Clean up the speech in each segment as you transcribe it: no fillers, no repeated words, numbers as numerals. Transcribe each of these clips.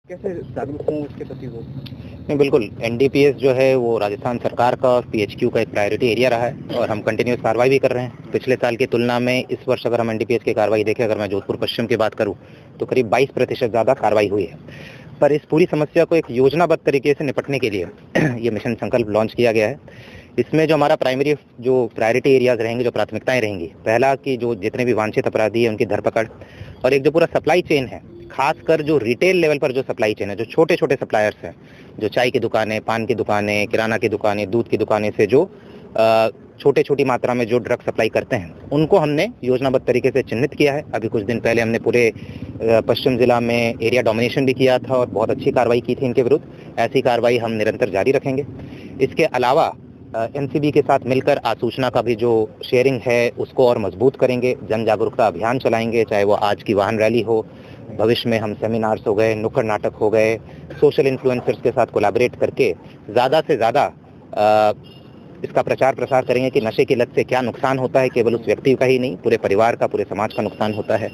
कैसे जागरूक हों उसके प्रति वो? नहीं, बिल्कुल एनडीपीएस जो है वो राजस्थान सरकार का और पीएचक्यू का एक प्रायोरिटी एरिया रहा है और हम कंटिन्यूस कार्रवाई भी कर रहे हैं। पिछले साल की तुलना में इस वर्ष अगर हम एनडीपीएस की कार्रवाई देखें, अगर मैं जोधपुर पश्चिम की बात करूं तो करीब 22% ज़्यादा कार्रवाई हुई है। पर इस पूरी समस्या को एक योजनाबद्ध तरीके से निपटने के लिए ये मिशन संकल्प लॉन्च किया गया है। इसमें जो हमारा प्राइमरी जो प्रायोरिटी एरियाज रहेंगे, जो प्राथमिकताएं रहेंगी, पहला कि जो जितने भी वांछित अपराधी हैं उनकी धरपकड़, और एक जो पूरा सप्लाई चेन है, खासकर जो रिटेल लेवल पर जो सप्लाई चेन है, जो छोटे छोटे सप्लायर्स हैं, जो चाय की दुकानें, पान की दुकानें, किराना की दुकानें, दूध की दुकानें से जो छोटे छोटी मात्रा में जो ड्रग सप्लाई करते हैं, उनको हमने योजनाबद्ध तरीके से चिन्हित किया है। अभी कुछ दिन पहले हमने पूरे पश्चिम जिला में एरिया डोमिनेशन भी किया था और बहुत अच्छी कार्रवाई की थी इनके विरुद्ध। ऐसी कार्रवाई हम निरंतर जारी रखेंगे। इसके अलावा एनसीबी के साथ मिलकर आसूचना का भी जो शेयरिंग है उसको और मजबूत करेंगे। जन जागरूकता अभियान चलाएंगे, चाहे वो आज की वाहन रैली हो, भविष्य में हम सेमिनार्स हो गए, नुक्कड़ नाटक हो गए, सोशल इन्फ्लुएंसर्स के साथ कोलैबोरेट करके ज़्यादा से ज़्यादा इसका प्रचार प्रसार करेंगे कि नशे की लत से क्या नुकसान होता है, केवल उस व्यक्ति का ही नहीं, पूरे परिवार का, पूरे समाज का नुकसान होता है।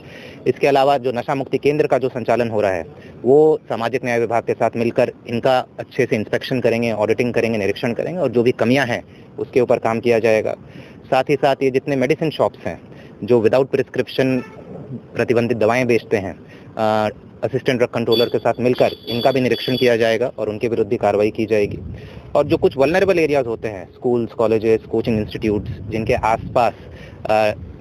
इसके अलावा जो नशा मुक्ति केंद्र का जो संचालन हो रहा है वो सामाजिक न्याय विभाग के साथ मिलकर इनका अच्छे से इंस्पेक्शन करेंगे, ऑडिटिंग करेंगे, निरीक्षण करेंगे और जो भी कमियां हैं उसके ऊपर काम किया जाएगा। साथ ही साथ ये जितने मेडिसिन शॉप्स हैं जो विदाउट प्रिस्क्रिप्शन प्रतिबंधित दवाएं बेचते हैं, असिस्टेंट ड्रग कंट्रोलर के साथ मिलकर इनका भी निरीक्षण किया जाएगा और उनके विरुद्ध भी कार्रवाई की जाएगी। और जो कुछ वल्नरेबल एरियाज होते हैं, स्कूल्स, कॉलेजेस, कोचिंग इंस्टीट्यूट्स, जिनके आसपास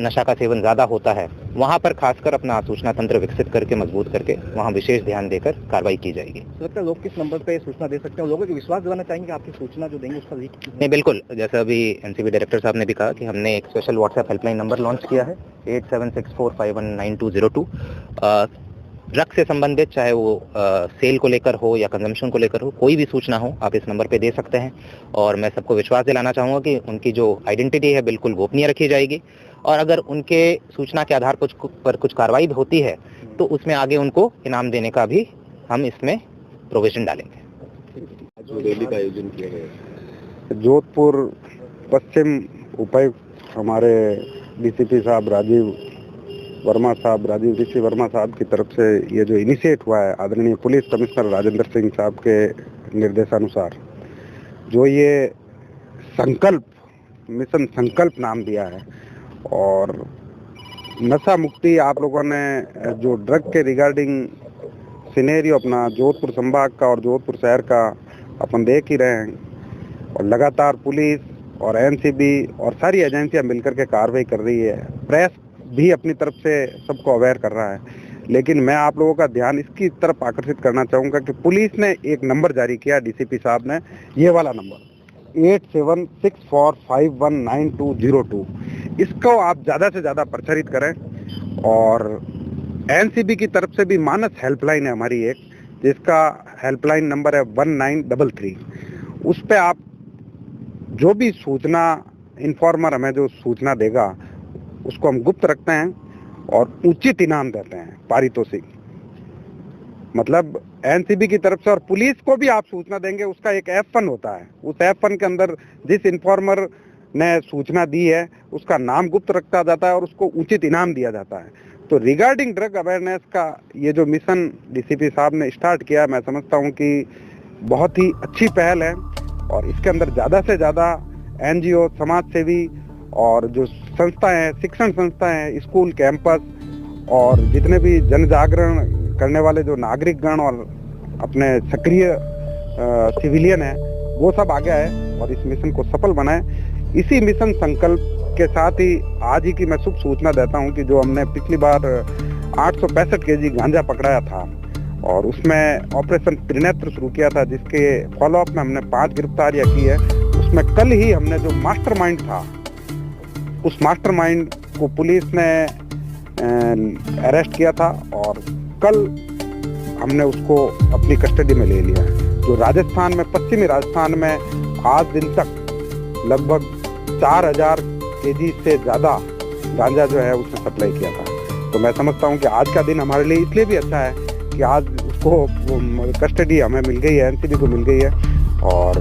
नशा का सेवन ज़्यादा होता है, वहाँ पर खासकर अपना आसूचना तंत्र विकसित करके, मजबूत करके वहाँ विशेष ध्यान देकर कार्रवाई की जाएगी। लगता है लोग किस नंबर पे सूचना दे सकते हैं? लोगों को विश्वास दिलाना चाहेंगे आपकी सूचना जो देंगे उसका लीक? नहीं, बिल्कुल। जैसे अभी एनसीबी डायरेक्टर साहब ने भी कहा कि हमने एक special WhatsApp helpline number launch किया है 8764519202। ड्रग से संबंधित, चाहे वो सेल को लेकर हो या कंजम्पशन को लेकर हो, कोई भी सूचना हो आप इस नंबर पे दे सकते हैं। और मैं सबको विश्वास दिलाना चाहूँगा कि उनकी जो आइडेंटिटी है बिल्कुल गोपनीय रखी जाएगी और अगर उनके सूचना के आधार पर कुछ कार्रवाई भी होती है तो उसमें आगे उनको इनाम देने का भी हम इसमें प्रोविजन डालेंगे। जो रैली का आयोजन किया गया जोधपुर पश्चिम उपायुक्त हमारे डीसीपी साहब राजीव ऋषि वर्मा साहब की तरफ से ये जो इनिशिएट हुआ है, आदरणीय पुलिस कमिश्नर राजेंद्र सिंह साहब के निर्देशानुसार जो ये मिशन संकल्प नाम दिया है, और नशा मुक्ति आप लोगों ने जो ड्रग के रिगार्डिंग सिनेरियो अपना जोधपुर संभाग का और जोधपुर शहर का अपन देख ही रहे हैं, और लगातार पुलिस और एनसीबी और सारी एजेंसियां मिलकर के कार्रवाई कर रही है। प्रेस भी अपनी तरफ से सबको अवेयर कर रहा है, लेकिन मैं आप लोगों का ध्यान इसकी तरफ आकर्षित करना चाहूँगा कि पुलिस ने एक नंबर जारी किया, डीसीपी साहब ने, ये वाला नंबर 8764519202। इसको आप ज़्यादा से ज़्यादा प्रचारित करें। और एनसीबी की तरफ से भी मानस हेल्पलाइन है हमारी एक, जिसका हेल्पलाइन नंबर है 1933। उस पर आप जो भी सूचना, इन्फॉर्मर हमें जो सूचना देगा उसको हम गुप्त रखते हैं और उचित इनाम देते हैं, पारितोषिक। मतलब एनसीबी की तरफ से, और पुलिस को भी आप सूचना देंगे, उसका एक F1 होता है। उस F1 के अंदर जिस इन्फॉर्मर ने सूचना दी है उसका नाम गुप्त रखा जाता है और उसको उचित इनाम दिया जाता है। तो रिगार्डिंग ड्रग अवेयरनेस का ये जो मिशन डीसीपी साहब ने स्टार्ट किया, मैं समझता हूँ कि बहुत ही अच्छी पहल है। और इसके अंदर ज़्यादा से ज़्यादा NGO, समाज सेवी और जो संस्थाएं हैं, शिक्षण संस्थाएं हैं, स्कूल, कैंपस और जितने भी जन जागरण करने वाले जो नागरिकगण और अपने सक्रिय सिविलियन हैं, वो सब आगे आए और इस मिशन को सफल बनाए। इसी मिशन संकल्प के साथ ही आज ही की मैं शुभ सूचना देता हूं कि जो हमने पिछली बार 865 केजी गांजा पकड़ाया था और उसमें ऑपरेशन त्रिनेत्र शुरू किया था, जिसके फॉलोअप में हमने 5 गिरफ्तारियां की है। उसमें कल ही हमने जो मास्टरमाइंड था, उस मास्टरमाइंड को पुलिस ने अरेस्ट किया था और कल हमने उसको अपनी कस्टडी में ले लिया है। जो राजस्थान में, पश्चिमी राजस्थान में आज दिन तक लगभग 4000 केजी से ज़्यादा गांजा जो है उसने सप्लाई किया था। तो मैं समझता हूँ कि आज का दिन हमारे लिए इसलिए भी अच्छा है कि आज उसको कस्टडी हमें मिल गई है, एनसीबी को मिल गई है। और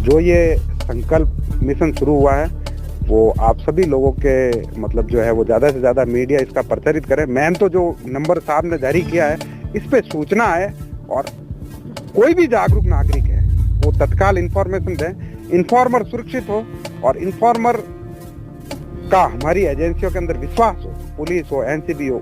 जो ये संकल्प मिशन शुरू हुआ है वो आप सभी लोगों के मतलब जो है वो ज़्यादा से ज़्यादा मीडिया इसका प्रचारित करें। मैन तो जो नंबर साहब ने जारी किया है इस पे सूचना आए और कोई भी जागरूक नागरिक है वो तत्काल इंफॉर्मेशन दें, इन्फॉर्मर सुरक्षित हो और इन्फॉर्मर का हमारी एजेंसियों के अंदर विश्वास हो, पुलिस हो, एनसीबी हो,